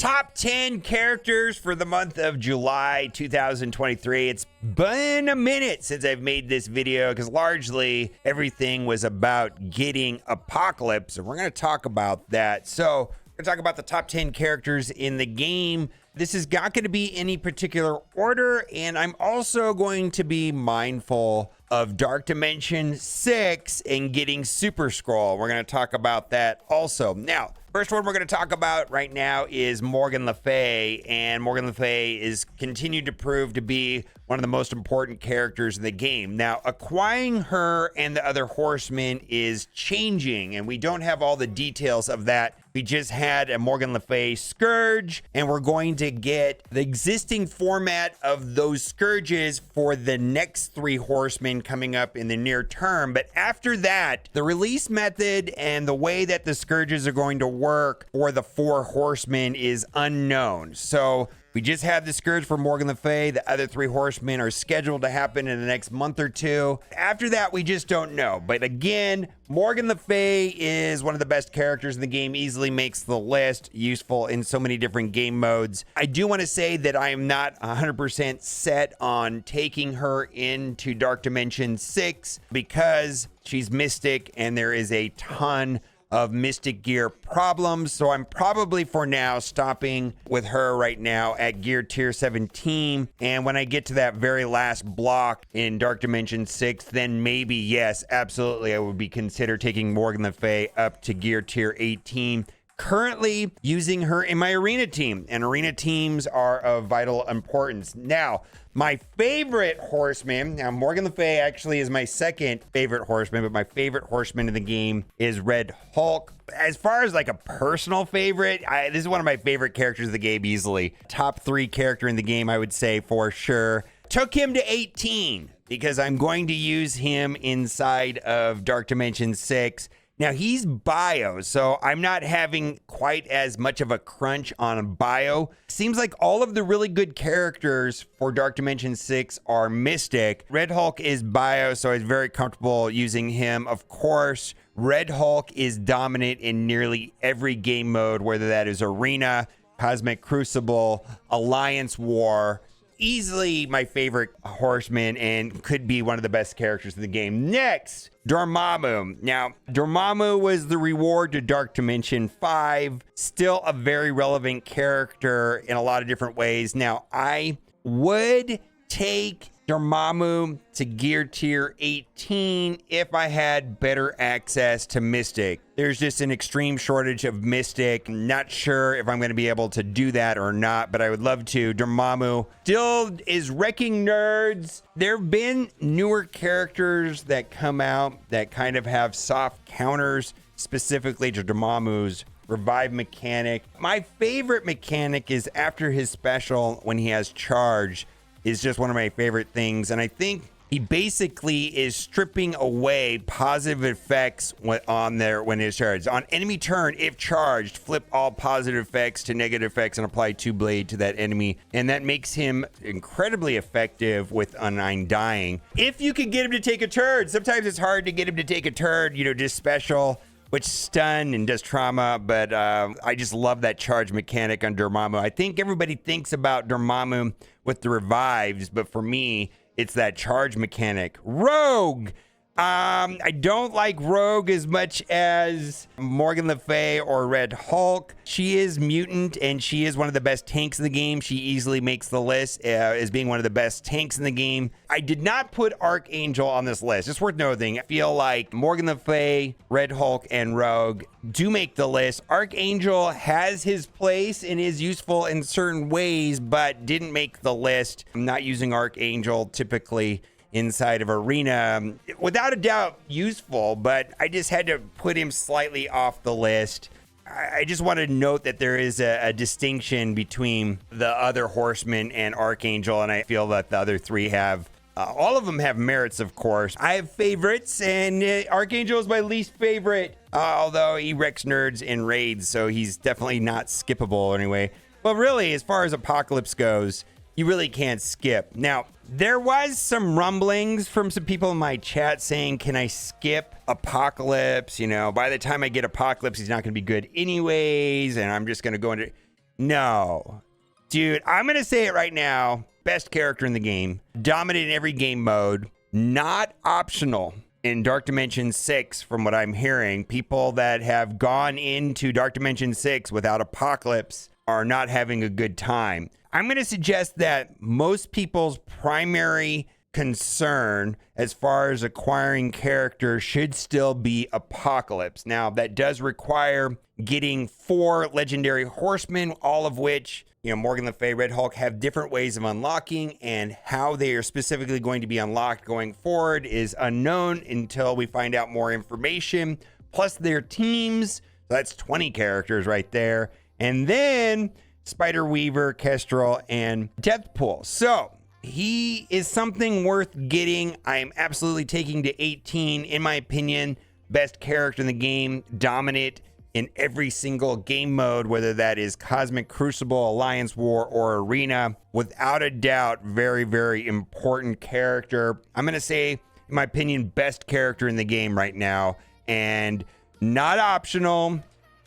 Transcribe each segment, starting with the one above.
top 10 characters for the month of July 2023. It's been a minute since I've made this video because largely everything was about getting Apocalypse, and we're going to talk about that. So we're going to talk about the top 10 characters in the game. This is not going to be any particular order, and I'm also going to be mindful of Dark Dimension 6 and getting Super Scroll. We're going to talk about that also. Now, first one we're going to talk about right now is Morgan Le Fay, and Morgan Le Fay is continued to prove to be one of the most important characters in the game. Now, acquiring her and the other horsemen is changing, and we don't have all the details of that. We just had a Morgan Le Fay Scourge, and we're going to get the existing format of those Scourges for the next 3 horsemen coming up in the near term. But after that, the release method and the way that the Scourges are going to work for the 4 horsemen is unknown. So we just had the Scourge for Morgan Le Fay. The other 3 horsemen are scheduled to happen in the next month or 2. After that, we just don't know. But again, Morgan Le Fay is one of the best characters in the game, easily makes the list, useful in so many different game modes. I do want to say that I am not 100% set on taking her into Dark Dimension 6 because she's Mystic and there is a ton of Mystic gear problems. So I'm probably for now stopping with her right now at gear tier 17. And when I get to that very last block in Dark Dimension 6, then maybe, yes, absolutely, I would be consider taking Morgan Le Fay up to gear tier 18. Currently using her in my arena team, and arena teams are of vital importance. Now, my favorite horseman, now Morgan Le Fay actually is my second favorite horseman, but my favorite horseman in the game is Red Hulk. As far as like a personal favorite, this is one of my favorite characters of the game easily. Top 3 character in the game, I would say for sure. Took him to 18 because I'm going to use him inside of Dark Dimension 6. Now, he's bio, so I'm not having quite as much of a crunch on bio. Seems like all of the really good characters for Dark Dimension 6 are Mystic. Red Hulk is bio, so I was very comfortable using him. Of course, Red Hulk is dominant in nearly every game mode, whether that is Arena, Cosmic Crucible, Alliance War. Easily my favorite horseman and could be one of the best characters in the game. Next, Dermamu. Now, Dermamu was the reward to Dark Dimension 5. Still a very relevant character in a lot of different ways. Now, I would take Dermamu to gear tier 18 if I had better access to Mystic. There's just an extreme shortage of Mystic. Not sure if I'm going to be able to do that or not, but I would love to. Dermamu still is wrecking nerds. There have been newer characters that come out that kind of have soft counters specifically to Dermamu's revive mechanic. My favorite mechanic is after his special when he has charge. Is just one of my favorite things, and I think he basically is stripping away positive effects on there when it's charged. On enemy turn, if charged, flip all positive effects to negative effects and apply 2 blade to that enemy, and that makes him incredibly effective with undying. If you can get him to take a turn, sometimes it's hard to get him to take a turn, just special, which stun and does trauma, but I just love that charge mechanic on Dermamu. I think everybody thinks about Dermamu with the revives, but for me, it's that charge mechanic. Rogue! I don't like Rogue as much as Morgan Le Fay or Red Hulk. She is mutant and she is one of the best tanks in the game. She easily makes the list as being one of the best tanks in the game. I did not put Archangel on this list. It's worth noting. I feel like Morgan Le Fay, Red Hulk, and Rogue do make the list. Archangel has his place and is useful in certain ways, but didn't make the list. I'm not using Archangel typically inside of Arena. Without a doubt useful, but I just had to put him slightly off the list. I just want to note that there is a distinction between the other horsemen and Archangel, and I feel that the other 3 have all of them have merits, of course. I have favorites, and Archangel is my least favorite, although he wrecks nerds in raids, so he's definitely not skippable anyway. But really, as far as Apocalypse goes, you really can't skip. Now, there was some rumblings from some people in my chat saying, can I skip Apocalypse? By the time I get Apocalypse, he's not going to be good anyways, and I'm just going to go into... No. Dude, I'm going to say it right now. Best character in the game. Dominant in every game mode. Not optional in Dark Dimension 6, from what I'm hearing. People that have gone into Dark Dimension 6 without Apocalypse are not having a good time. I'm going to suggest that most people's primary concern as far as acquiring characters should still be Apocalypse. Now, that does require getting 4 legendary horsemen, all of which, Morgan Le Fay, Red Hulk have different ways of unlocking, and how they are specifically going to be unlocked going forward is unknown until we find out more information. Plus their teams, that's 20 characters right there. And then Spider Weaver, Kestrel, and Deathpool. So he is something worth getting. I am absolutely taking to 18. In my opinion, best character in the game, dominant in every single game mode, whether that is Cosmic Crucible, Alliance War, or Arena. Without a doubt, very, very important character. I'm going to say, in my opinion, best character in the game right now. And not optional.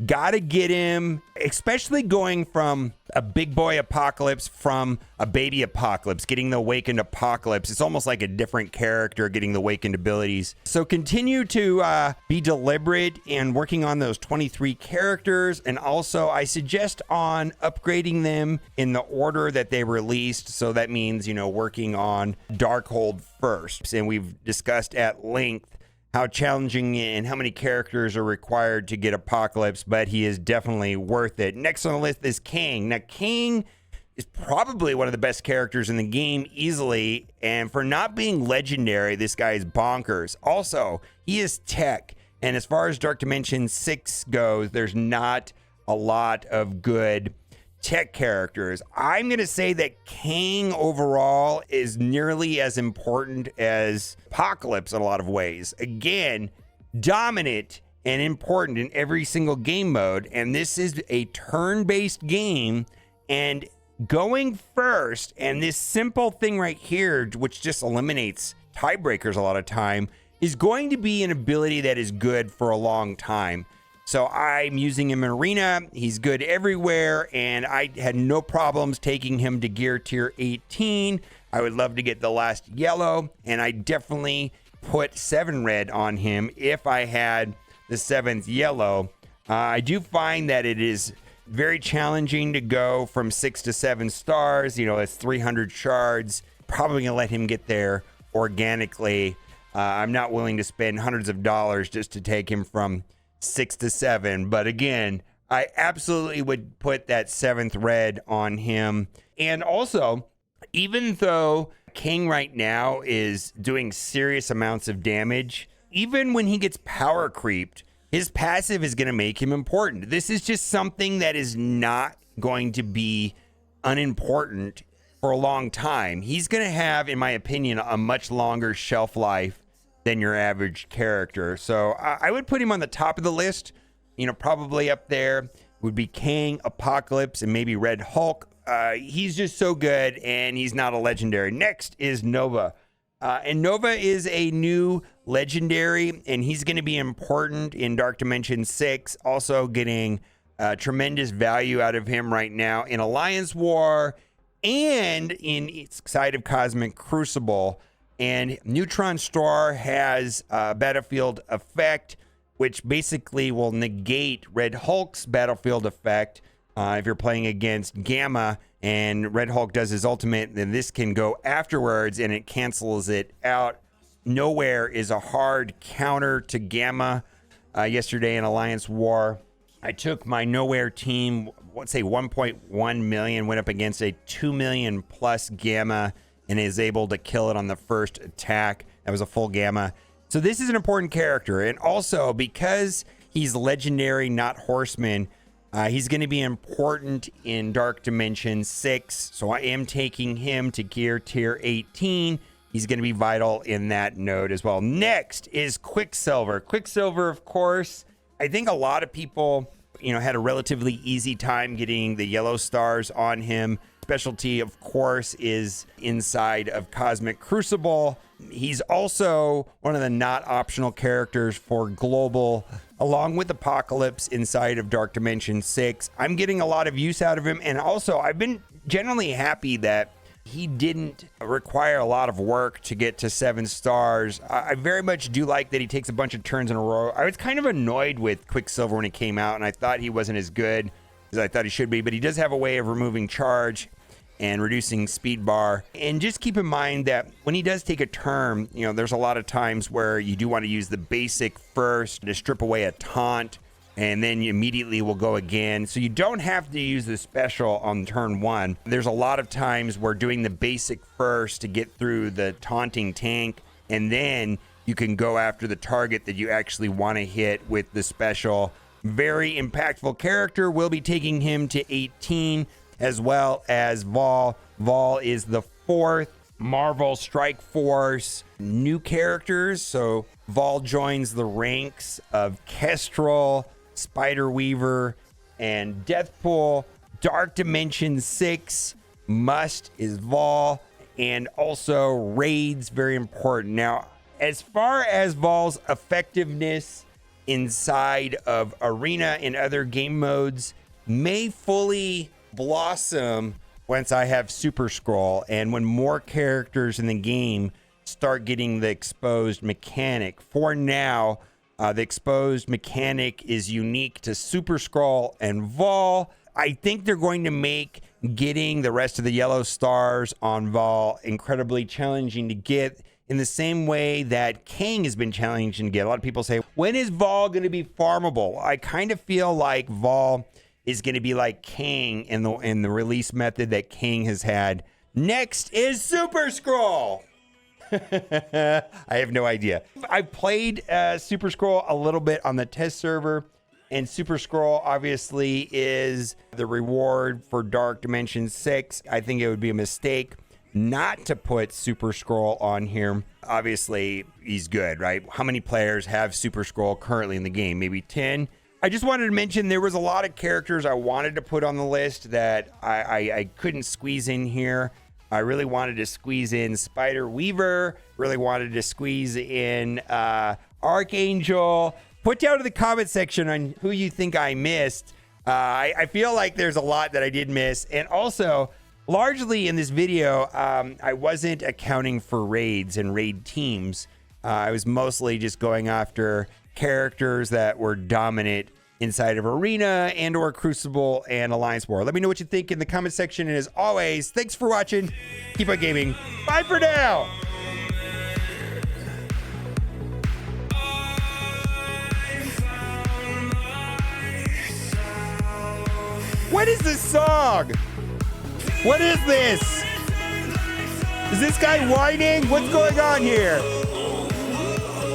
Gotta get him, especially going from a big boy Apocalypse from a baby Apocalypse, getting the awakened Apocalypse. It's almost like a different character getting the awakened abilities. So continue to be deliberate in working on those 23 characters. And also I suggest on upgrading them in the order that they released. So that means, working on Darkhold first. And we've discussed at length how challenging and how many characters are required to get Apocalypse, but he is definitely worth it. Next on the list is King. Now, King is probably one of the best characters in the game easily, and for not being legendary, this guy is bonkers. Also, he is tech, and as far as Dark Dimension 6 goes, there's not a lot of good tech characters. I'm going to say that King overall is nearly as important as Apocalypse in a lot of ways. Again, dominant and important in every single game mode. And this is a turn-based game, and going first, and this simple thing right here, which just eliminates tiebreakers a lot of time, is going to be an ability that is good for a long time. So I'm using him in Arena. He's good everywhere, and I had no problems taking him to gear tier 18. I would love to get the last yellow, and I definitely put 7 red on him if I had the 7th yellow. I do find that it is very challenging to go from 6 to 7 stars. It's 300 shards. Probably going to let him get there organically. I'm not willing to spend hundreds of dollars just to take him from 6 to 7, but again, I absolutely would put that 7th red on him. And also, even though King right now is doing serious amounts of damage, even when he gets power creeped, his passive is going to make him important. This is just something that is not going to be unimportant for a long time. He's going to have, in my opinion, a much longer shelf life than your average character. So I would put him on the top of the list. Probably up there would be King, Apocalypse, and maybe Red Hulk. He's just so good, and he's not a legendary. Next is Nova. And Nova is a new legendary, and he's going to be important in Dark Dimension 6. Also getting tremendous value out of him right now in Alliance War and in side of Cosmic Crucible. And Neutron Star has a battlefield effect, which basically will negate Red Hulk's battlefield effect. If you're playing against Gamma and Red Hulk does his ultimate, then this can go afterwards and it cancels it out. Nowhere is a hard counter to Gamma. Yesterday in Alliance War, I took my Nowhere team, let's say 1.1 million, went up against a 2 million plus Gamma, and is able to kill it on the first attack. That was a full Gamma. So this is an important character. And also, because he's legendary, not horseman, he's going to be important in Dark Dimension 6. So I am taking him to gear tier 18. He's going to be vital in that node as well. Next is Quicksilver. Quicksilver, of course, I think a lot of people, had a relatively easy time getting the yellow stars on him. specialty, of course, is inside of Cosmic Crucible. He's also one of the not optional characters for Global, along with Apocalypse inside of Dark Dimension 6. I'm getting a lot of use out of him, and also I've been generally happy that he didn't require a lot of work to get to 7 stars. I very much do like that he takes a bunch of turns in a row. I was kind of annoyed with Quicksilver when he came out, and I thought he wasn't as good as I thought he should be, but he does have a way of removing charge and reducing speed bar. And just keep in mind that when he does take a turn, you know, there's a lot of times where you do want to use the basic first to strip away a taunt, and then you immediately will go again. So you don't have to use the special on turn 1. There's a lot of times where doing the basic first to get through the taunting tank, and then you can go after the target that you actually want to hit with the special. Very impactful character. We'll be taking him to 18, as well as Vol. Vol is the 4th Marvel Strike Force new characters. So Vol joins the ranks of Kestrel, Spider-Weaver, and Deathpool. Dark Dimension 6 must is Vol, and also raids, very important. Now, as far as Vol's effectiveness inside of Arena and other game modes may fully blossom once I have Super Scroll, and when more characters in the game start getting the exposed mechanic. For now, the exposed mechanic is unique to Super Scroll and Vol. I think they're going to make getting the rest of the yellow stars on Vol incredibly challenging to get, in the same way that Kang has been challenging to get. A lot of people say, when is Vol going to be farmable? I kind of feel like Vol is going to be like Kang in the release method that Kang has had. Next is Super Scroll. I have no idea. I played Super Scroll a little bit on the test server, and Super Scroll obviously is the reward for Dark Dimension 6. I think it would be a mistake not to put Super Scroll on here. Obviously, he's good, right? How many players have Super Scroll currently in the game? Maybe 10? I just wanted to mention there was a lot of characters I wanted to put on the list that I couldn't squeeze in here. I really wanted to squeeze in Spider-Weaver, really wanted to squeeze in Archangel. Put down in the comment section on who you think I missed. I feel like there's a lot that I did miss. And also, largely in this video, I wasn't accounting for raids and raid teams. I was mostly just going after characters that were dominant inside of Arena and or Crucible and Alliance War. Let me know what you think in the comment section. And as always, thanks for watching. Keep on gaming. Bye for now. What is this song? What is this? Is this guy whining? What's going on here?